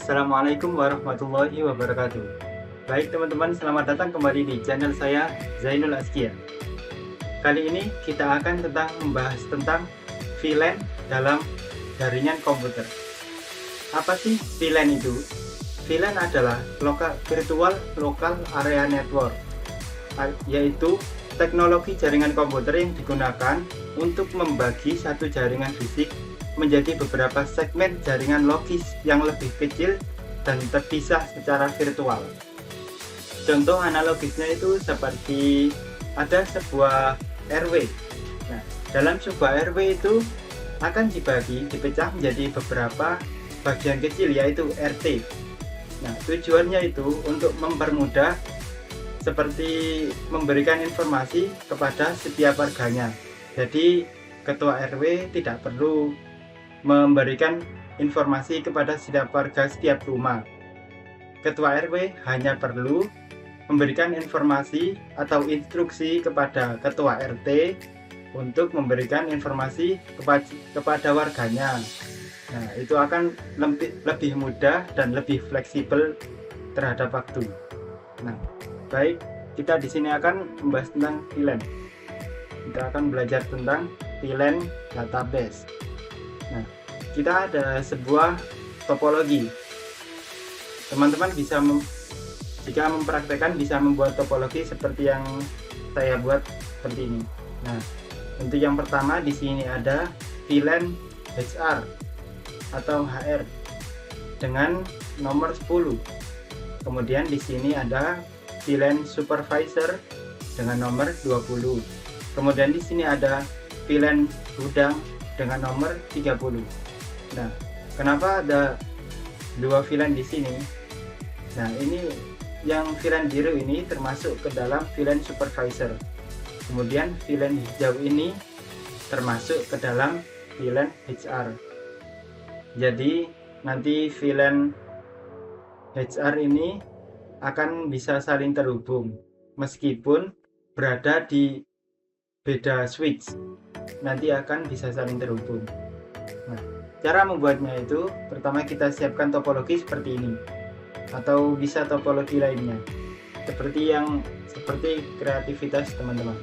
Assalamualaikum warahmatullahi wabarakatuh. Baik teman-teman, selamat datang kembali di channel saya, Zainul Askia. Kali ini kita akan membahas tentang VLAN dalam jaringan komputer. Apa sih VLAN itu? VLAN adalah Virtual Local Area Network, yaitu teknologi jaringan komputer yang digunakan untuk membagi satu jaringan fisik menjadi beberapa segmen jaringan logis yang lebih kecil dan terpisah secara virtual. Contoh analogisnya itu seperti ada sebuah RW. Nah, dalam sebuah RW itu akan dipecah menjadi beberapa bagian kecil, yaitu RT. Nah, tujuannya itu untuk mempermudah seperti memberikan informasi kepada setiap warganya. Jadi ketua RW tidak perlu memberikan informasi kepada setiap warga setiap rumah. Ketua RW hanya perlu memberikan informasi atau instruksi kepada ketua RT untuk memberikan informasi kepada warganya. Nah, itu akan lebih mudah dan lebih fleksibel terhadap waktu. Nah, baik, kita di sini akan membahas tentang VLAN. Kita akan belajar tentang VLAN database. Nah, kita ada sebuah topologi. Teman-teman jika mempraktekkan bisa membuat topologi seperti yang saya buat seperti ini. Nah, untuk yang pertama di sini ada VLAN HR atau HR dengan nomor 10. Kemudian di sini ada VLAN supervisor dengan nomor 20. Kemudian di sini ada VLAN gudang dengan nomor 30. Nah, kenapa ada dua VLAN di sini? Nah, ini yang VLAN biru ini termasuk ke dalam VLAN supervisor. Kemudian VLAN hijau ini termasuk ke dalam VLAN HR. Jadi nanti VLAN HR ini akan bisa saling terhubung meskipun berada di beda switch. Nanti akan bisa saling terhubung. Nah, cara membuatnya itu pertama kita siapkan topologi seperti ini, atau bisa topologi lainnya seperti kreativitas teman-teman.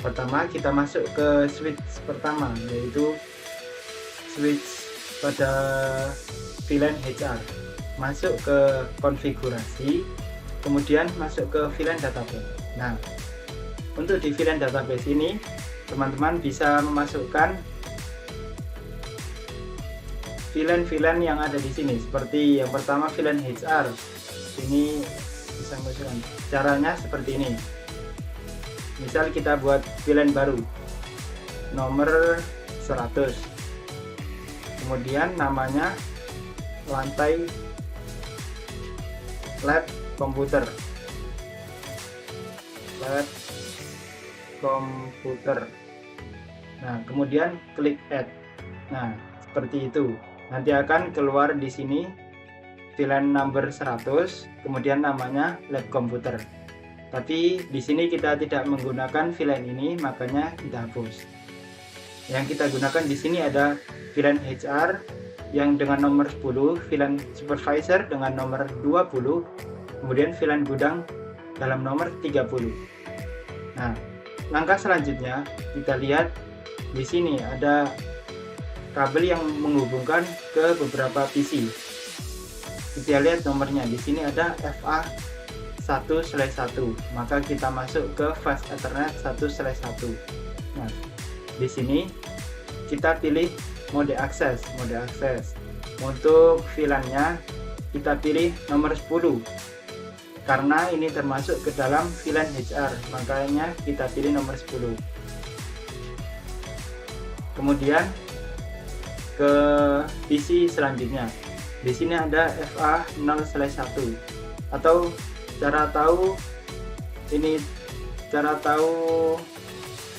Pertama kita masuk ke switch pertama, yaitu switch pada VLAN HR. Masuk ke konfigurasi, kemudian masuk ke VLAN database. Nah, untuk di VLAN database ini teman-teman bisa memasukkan VLAN yang ada di sini. Seperti yang pertama VLAN HR. Ini bisa masukkan. Caranya seperti ini. Misal kita buat VLAN baru nomor 100. Kemudian namanya lantai lab komputer. Lab komputer. Nah, kemudian klik add. Nah, seperti itu. Nanti akan keluar di sini VLAN number 100, kemudian namanya lab komputer. Tapi di sini kita tidak menggunakan VLAN ini, makanya kita hapus. Yang kita gunakan di sini ada VLAN HR yang dengan nomor 10, VLAN supervisor dengan nomor 20, kemudian VLAN gudang dalam nomor 30. Nah, langkah selanjutnya kita lihat di sini ada kabel yang menghubungkan ke beberapa PC. Kita lihat nomornya di sini ada FA1/1. Maka kita masuk ke Fast Ethernet 1/1. Nah, di sini kita pilih mode akses. Untuk VLAN-nya kita pilih nomor 10. Karena ini termasuk ke dalam VLAN HR, makanya kita pilih nomor 10. Kemudian ke PC selanjutnya. Di sini ada FA0/1. Atau cara tahu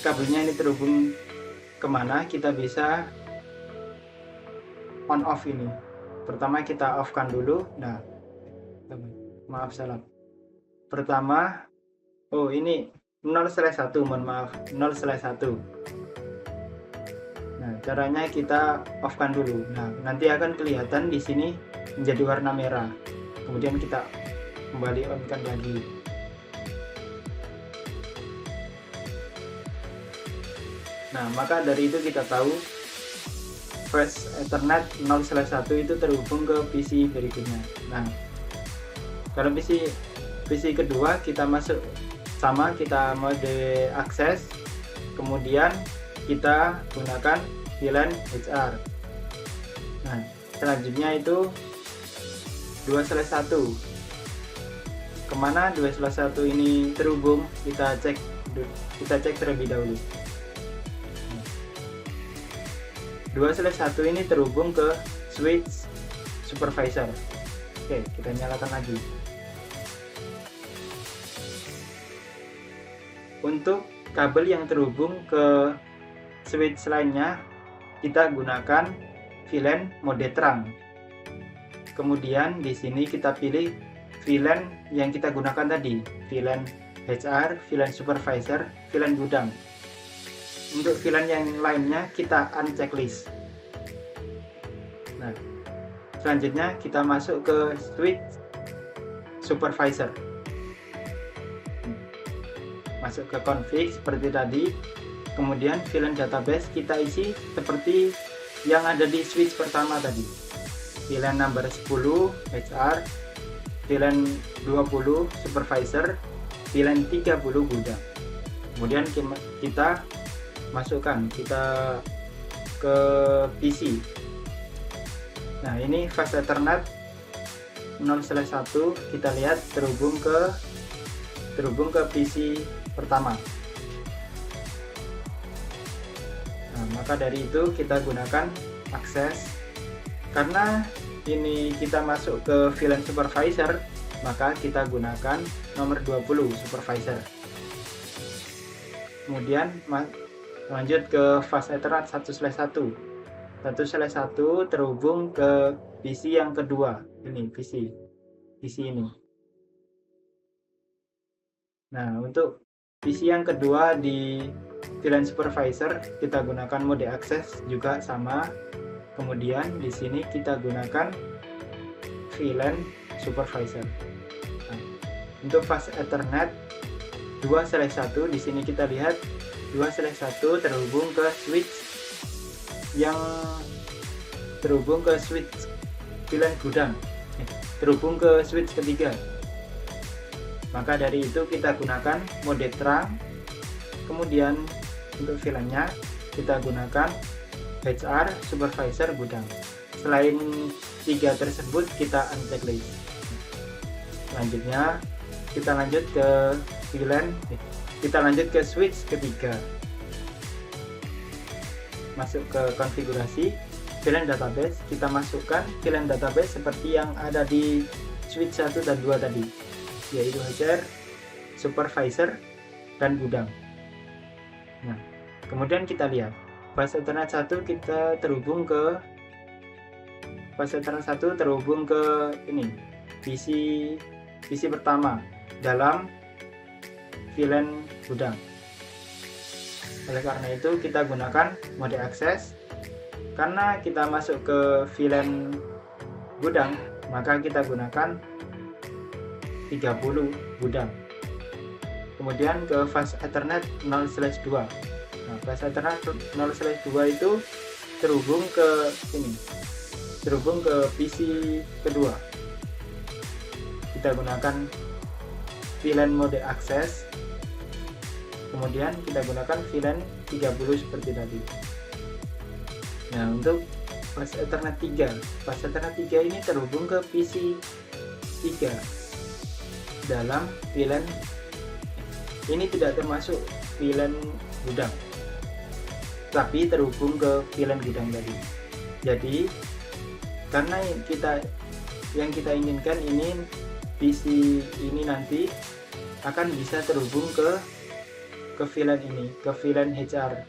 kabelnya ini terhubung kemana, kita bisa on off ini. Pertama kita off kan dulu. Nah, maaf salah. Pertama, ini 0/1, mohon maaf, 0/1. Nah, caranya kita off kan dulu. Nah, nanti akan kelihatan di sini menjadi warna merah. Kemudian kita kembali on-kan lagi. Nah, maka dari itu kita tahu flash Ethernet 0/1 itu terhubung ke PC berikutnya. Nah, kalau PC kedua kita masuk sama, kita mode akses, kemudian kita gunakan VLAN HR. Nah, selanjutnya itu 2/1. Kemana 2/1 ini terhubung, kita cek terlebih dahulu. 2/1 ini terhubung ke switch supervisor. Oke, kita nyalakan lagi. Untuk kabel yang terhubung ke switch lainnya, kita gunakan VLAN mode terang. Kemudian di sini kita pilih VLAN yang kita gunakan tadi, VLAN HR, VLAN supervisor, VLAN gudang. Untuk VLAN yang lainnya kita unchecklist. Nah, selanjutnya kita masuk ke switch supervisor. Masuk ke config seperti tadi. Kemudian VLAN database kita isi seperti yang ada di switch pertama tadi. VLAN number 10 HR, VLAN 20 supervisor, VLAN 30 gudang. Kemudian kita masukkan ke PC. Nah, ini flash Ethernet 0/1 kita lihat terhubung ke PC pertama. Nah, maka dari itu kita gunakan akses. Karena ini kita masuk ke VLAN supervisor, maka kita gunakan nomor 20 supervisor. Kemudian lanjut ke flash Ethernet 1/1. 1/1 terhubung ke PC yang kedua. Ini PC ini. Nah, untuk PC yang kedua di VLAN supervisor kita gunakan mode akses juga sama. Kemudian di sini kita gunakan VLAN supervisor. Nah, untuk flash Ethernet 2/1 di sini kita lihat 2/1 terhubung ke switch VLAN gudang, terhubung ke switch ketiga. Maka dari itu kita gunakan mode terang. Kemudian untuk VLAN-nya kita gunakan HR, supervisor, gudang. Selain tiga tersebut kita unchecklist. Selanjutnya kita lanjut ke switch ketiga. Masuk ke konfigurasi VLAN database, kita masukkan VLAN database seperti yang ada di switch 1 dan 2 tadi, yaitu HR, supervisor, dan gudang. Nah, kemudian kita lihat flash Ethernet 1 kita terhubung ke ini PC pertama dalam VLAN gudang. Oleh karena itu kita gunakan mode akses. Karena kita masuk ke VLAN gudang, maka kita gunakan 30 gudang. Kemudian ke flash Ethernet 0/2. Nah, flash Ethernet 0/2 itu terhubung ke PC kedua. Kita gunakan VLAN mode akses. Kemudian kita gunakan VLAN 30 seperti tadi. Nah, untuk flash Ethernet 3. Flash Ethernet 3 ini terhubung ke PC 3 dalam VLAN. Ini tidak termasuk VLAN gudang, tapi terhubung ke VLAN gudang tadi. Jadi karena yang kita inginkan ini PC ini nanti akan bisa terhubung ke VLAN ini, ke VLAN HR.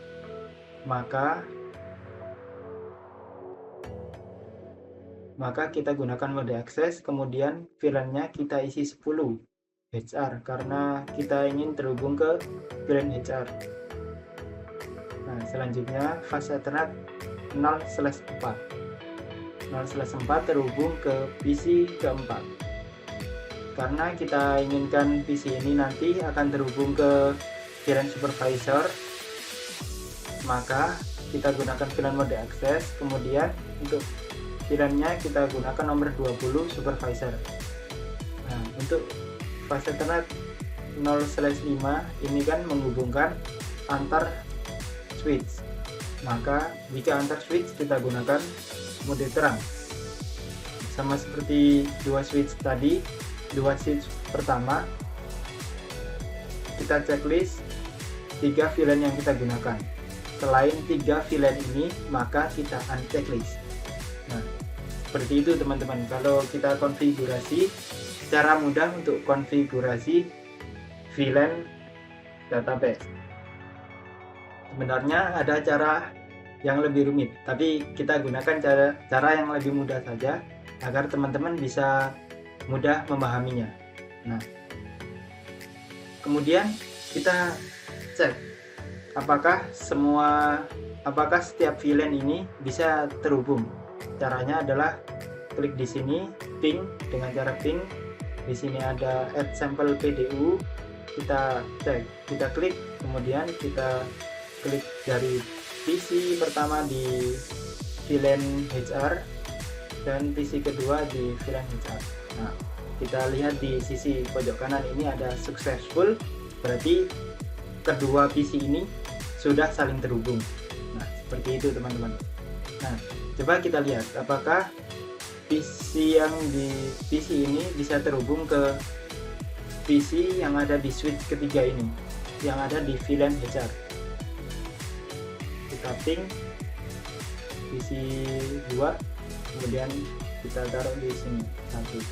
Maka kita gunakan mode akses, kemudian VLAN-nya kita isi 10 HR karena kita ingin terhubung ke VLAN HR. Nah, selanjutnya flash Ethernet 0/4. 0/4 terhubung ke PC keempat. Karena kita inginkan PC ini nanti akan terhubung ke VLAN supervisor, maka kita gunakan VLAN mode access. Kemudian untuk VLAN-nya kita gunakan nomor 20 supervisor. Nah, untuk fase Ethernet 0/5 ini kan menghubungkan antar switch, maka jika antar switch kita gunakan mode terang. Sama seperti dua switch tadi, dua switch pertama kita checklist 3 VLAN yang kita gunakan. Selain 3 VLAN ini, maka kita unchecklist. Nah, seperti itu teman-teman. Kalau kita konfigurasi, cara mudah untuk konfigurasi VLAN database. Sebenarnya ada cara yang lebih rumit, tapi kita gunakan cara yang lebih mudah saja agar teman-teman bisa mudah memahaminya. Nah, kemudian kita cek apakah setiap VLAN ini bisa terhubung. Caranya adalah klik di sini, ping dengan cara ping. Di sini ada add sample PDU, kita cek, kita klik, kemudian kita klik dari PC pertama di VLAN HR dan PC kedua di VLAN HR. Nah, kita lihat di sisi pojok kanan ini ada successful, berarti kedua PC ini sudah saling terhubung. Nah, seperti itu teman-teman. Nah, coba kita lihat apakah PC yang di PC ini bisa terhubung ke PC yang ada di switch ketiga ini, yang ada di VLAN HR. Kita ping PC 2, kemudian kita taruh di sini 1.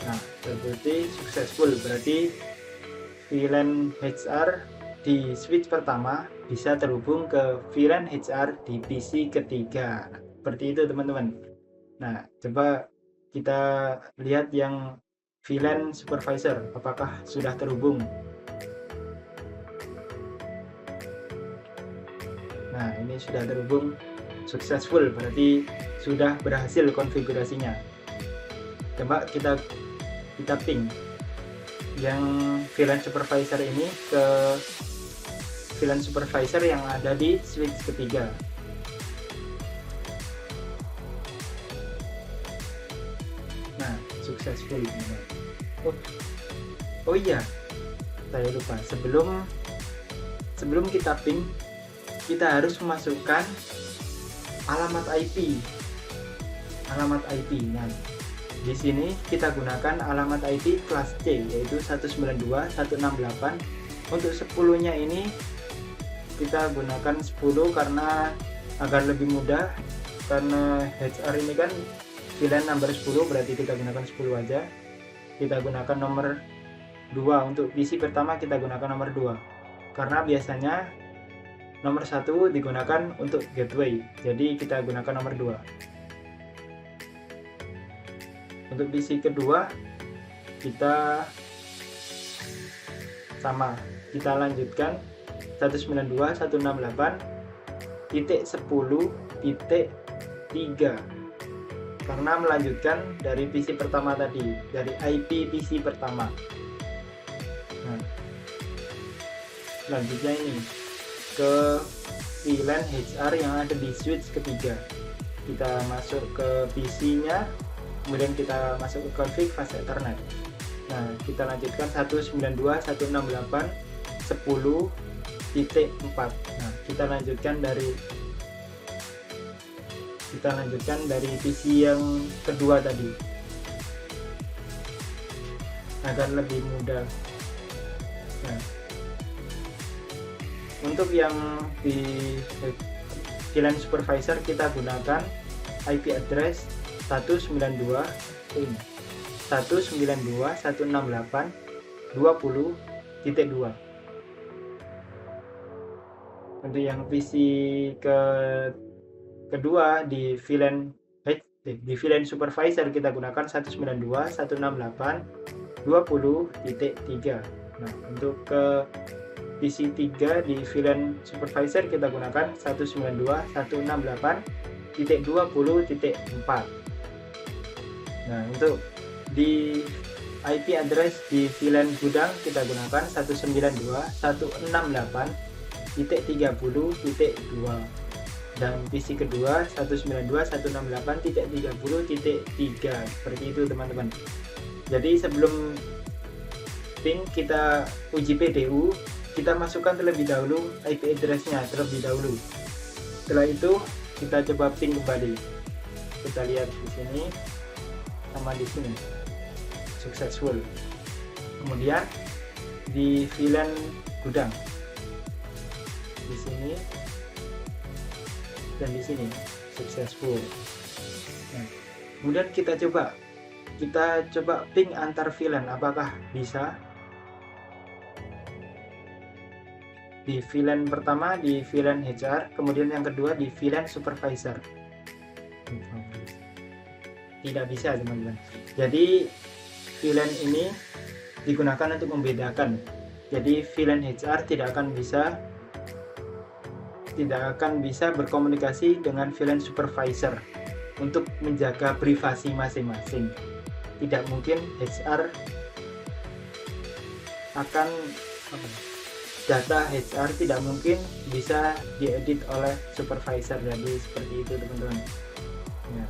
Nah, terbukti successful, berarti VLAN HR di switch pertama bisa terhubung ke VLAN HR di PC ketiga. Nah, seperti itu teman-teman. Nah, coba kita lihat yang VLAN supervisor, apakah sudah terhubung. Nah, ini sudah terhubung successful, berarti sudah berhasil konfigurasinya. Coba kita ping yang VLAN supervisor ini ke VLAN supervisor yang ada di switch ketiga. Nah, successful. Oh iya, saya lupa. Sebelum kita ping, kita harus memasukkan alamat IP. Nah, di sini kita gunakan alamat IP kelas C, yaitu 192.168. Untuk 10-nya ini kita gunakan 10 karena agar lebih mudah, karena HR ini kan VLAN number 10, berarti kita gunakan 10 aja. Kita gunakan nomor 2. Untuk PC pertama kita gunakan nomor 2 karena biasanya nomor 1 digunakan untuk gateway, jadi kita gunakan nomor 2. Untuk PC kedua kita sama, kita lanjutkan 192.168.10.3 karena melanjutkan dari PC pertama tadi, dari IP PC pertama. Nah, selanjutnya ini ke VLAN HR yang ada di switch ketiga. Kita masuk ke PC nya, kemudian kita masuk ke config fase Ethernet. Nah, kita lanjutkan 192.168.10.4. Nah, kita lanjutkan dari PC yang kedua tadi agar lebih mudah. Nah, untuk yang di VLAN supervisor kita gunakan IP address 192.168.20.2. Untuk yang PC kedua di VLAN supervisor kita gunakan 192.168.20.3. Nah, untuk ke PC 3 di VLAN supervisor kita gunakan 192.168.20.4. 192.20.4. Nah, untuk di IP address di VLAN gudang kita gunakan 192.168.30.2 dan PC kedua 192.168.30.3 seperti itu teman-teman. Jadi sebelum ping kita uji PDU, kita masukkan terlebih dahulu IP address-nya terlebih dahulu. Setelah itu kita coba ping kembali. Kita lihat di sini sama di sini. Successful. Kemudian di VLAN gudang. Di sini dan di sini successful. Nah, kemudian kita coba ping antar VLAN apakah bisa. Di VLAN pertama di VLAN HR, kemudian yang kedua di VLAN supervisor. Tidak bisa teman-teman. Jadi VLAN ini digunakan untuk membedakan. Jadi VLAN HR tidak akan bisa berkomunikasi dengan VLAN supervisor untuk menjaga privasi masing-masing. Tidak mungkin HR akan data HR tidak mungkin bisa diedit oleh supervisor. Jadi seperti itu teman-teman. Ya.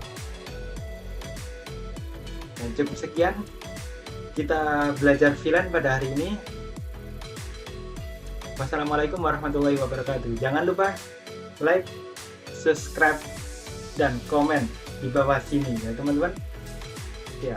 Nah, cukup sekian kita belajar VLAN pada hari ini. Wassalamualaikum warahmatullahi wabarakatuh. Jangan lupa like, subscribe, dan komen di bawah sini ya teman-teman. Ya.